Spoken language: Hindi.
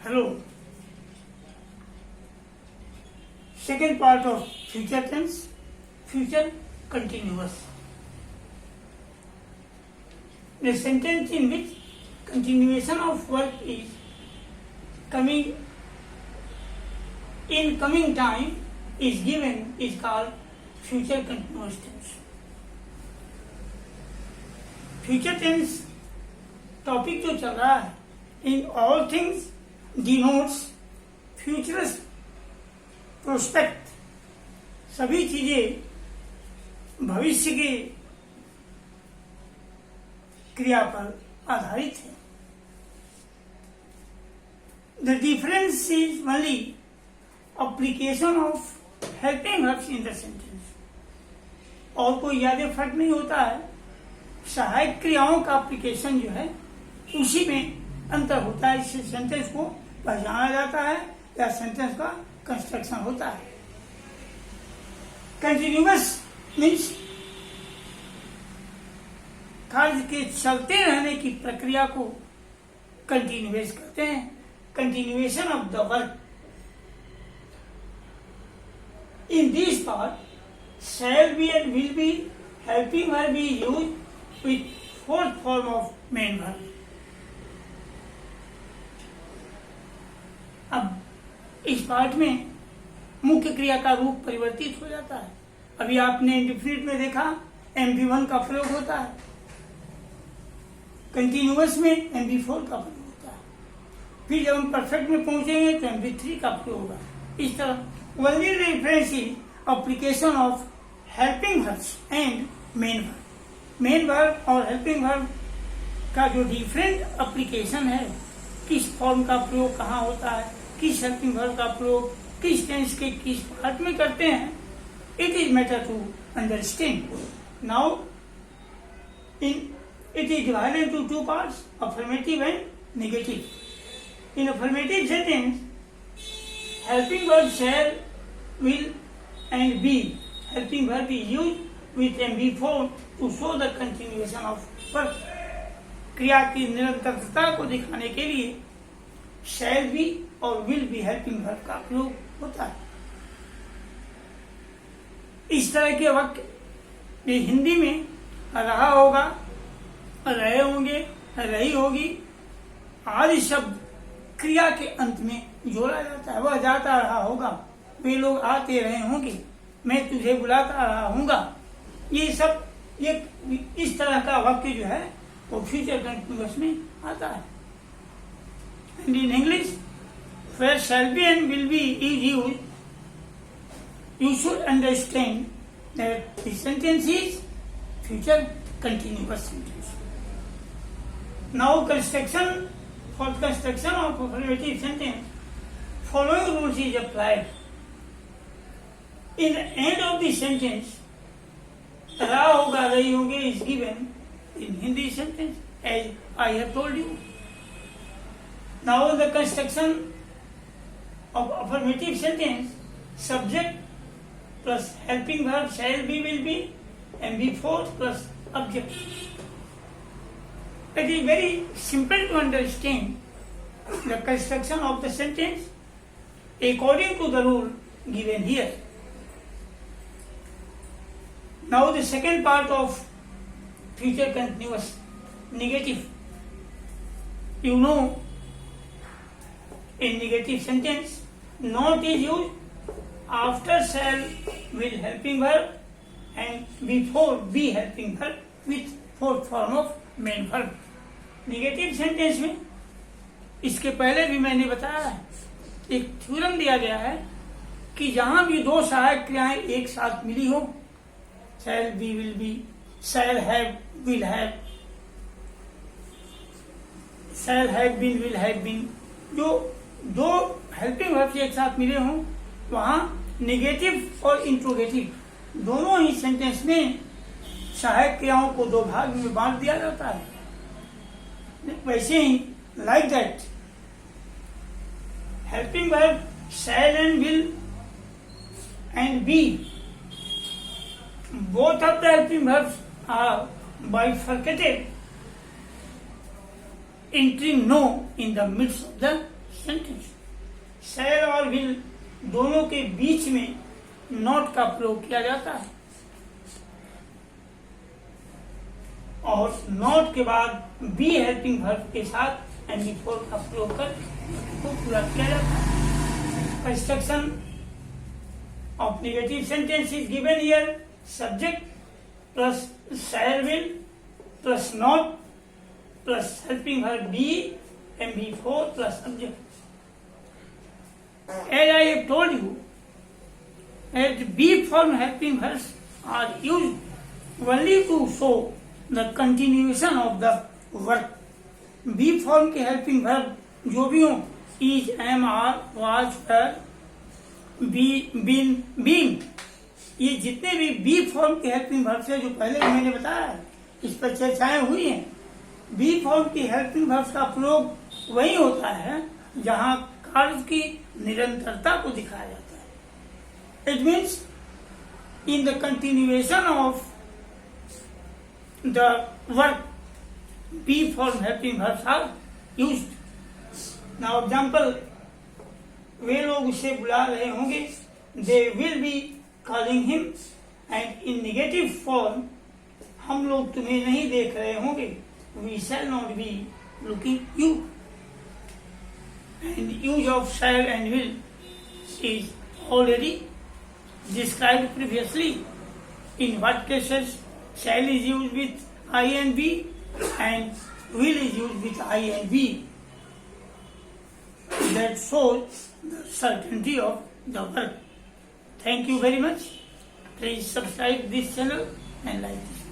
Hello. Second part of future tense, future continuous. The sentence in which continuation of work is coming in coming time is given is called future continuous tense. Future tense topic जो चल रहा है in all things denotes futurist prospect, सभी चीजें भविष्य के क्रिया पर आधारित है. The difference is only application of helping verbs in the sentence. और कोई ज्यादा फर्क नहीं होता है. सहायक क्रियाओं का एप्लीकेशन जो है उसी में अंतर होता है. इससे सेंटेंस को पहचाना जाता है या सेंटेंस का कंस्ट्रक्शन होता है. कंटिन्यूअस मीन्स कार्य के चलते रहने की प्रक्रिया को कंटिन्यूअस कहते हैं. Continuation of the work. In this part shall be and will be helping verb be used with fourth form of main verb. अब इस पार्ट में मुख्य क्रिया का रूप परिवर्तित हो जाता है. अभी आपने इंडिफिनिट में देखा MV1 का प्रयोग होता है, कंटिन्यूअस में MV4 का प्रयोग होता है, फिर जब हम परफेक्ट में पहुंचेंगे तो MV3 का प्रयोग होगा. इस तरह only difference is application of helping verbs and main verb. Main verb और हेल्पिंग वर्ब का जो डिफरेंट एप्लीकेशन है, किस फॉर्म का प्रयोग कहाँ होता है, किस हेल्पिंग वर्ब का प्रयोग किस टेंस के किस पार्ट में करते हैं, it is matter to understand. Now it is divided into two parts, affirmative and negative. In affirmative sentence helping verb shall, will and be. Helping verb is used with MV4 to show the continuation of work. क्रिया की निरंतरता को दिखाने के लिए शैल बी और विल बी हेल्पिंग वर्ब का प्रयोग होता है. इस तरह के वाक्य ये हिंदी में रहा होगा, रहे होंगे, रही होगी आदि शब्द क्रिया के अंत में जोड़ा जाता है. वह जाता रहा होगा, वे लोग आते रहे होंगे, मैं तुझे बुलाता रहा हूंगा. ये सब ये इस तरह का वाक्य जो है वो फ्यूचर कंटिन्यूअस में आता है. And in English, where shall be and will be is used, you should understand that the sentence is future continuous sentence. Now, for construction of affirmative sentence, following rules is applied. In the end of the sentence, रहा होगा, रही होंगे is given in Hindi sentence, as I have told you. Now the construction of affirmative sentence, subject plus helping verb shall be, will be, MV4 plus object. It is very simple to understand the construction of the sentence according to the rule given here. Now the second part of future continuous, negative. You know, in negative sentence, not is used after shall, will helping verb and before be helping verb with fourth form of main verb. Negative sentence में इसके पहले भी मैंने बताया है, एक थ्योरम दिया गया है कि जहां भी दो सहायक क्रियाएं एक साथ मिली हो, shall be, will be, shall have, will have, shall have been, will have been, जो दो हेल्पिंग वर्ब्स एक साथ मिले हों, वहां नेगेटिव और इंट्रोगेटिव दोनों ही सेंटेंस में सहायक क्रियाओं को दो भाग में बांट दिया जाता है. वैसे ही like that helping verb shall and will and be, both of the helping verbs are bifurcated, entering no in the midst of the sentence. Shall और विल दोनों के बीच में नॉट का प्रयोग किया जाता है और नॉट के बाद बी हेल्पिंग वर्ब के साथ एंड बिफोर का प्रयोग कर को पूरा किया जाता है। Construction of negative sentence is given here. Subject plus shell will plus not plus helping verb B and before plus subject. As I have told you, as be form helping verbs are used only to show the continuation of the work. Be form के helping verb जो भी हो, is, am, are, was, were, be, been, being, ये जितने भी बी फॉर्म के हेल्पिंग वर्ब्स है जो पहले मैंने बताया है, इस पर चर्चाएं हुई हैं। बी फॉर्म की हेल्पिंग वर्ब्स का प्रयोग वही होता है जहां कार्य की निरंतरता को दिखाया जाता है। It means in the continuation of the work be form helping verbs are used. Now example, वे लोग उसे बुला रहे होंगे, they will be calling him, and in negative form हम लोग तुम्हें नहीं देख रहे होंगे, we shall not be looking you. And use of shall and will is already described previously. In what cases shall is used with I and B and will is used with I and B. That shows the certainty of the work. Thank you very much. Please subscribe this channel and like this.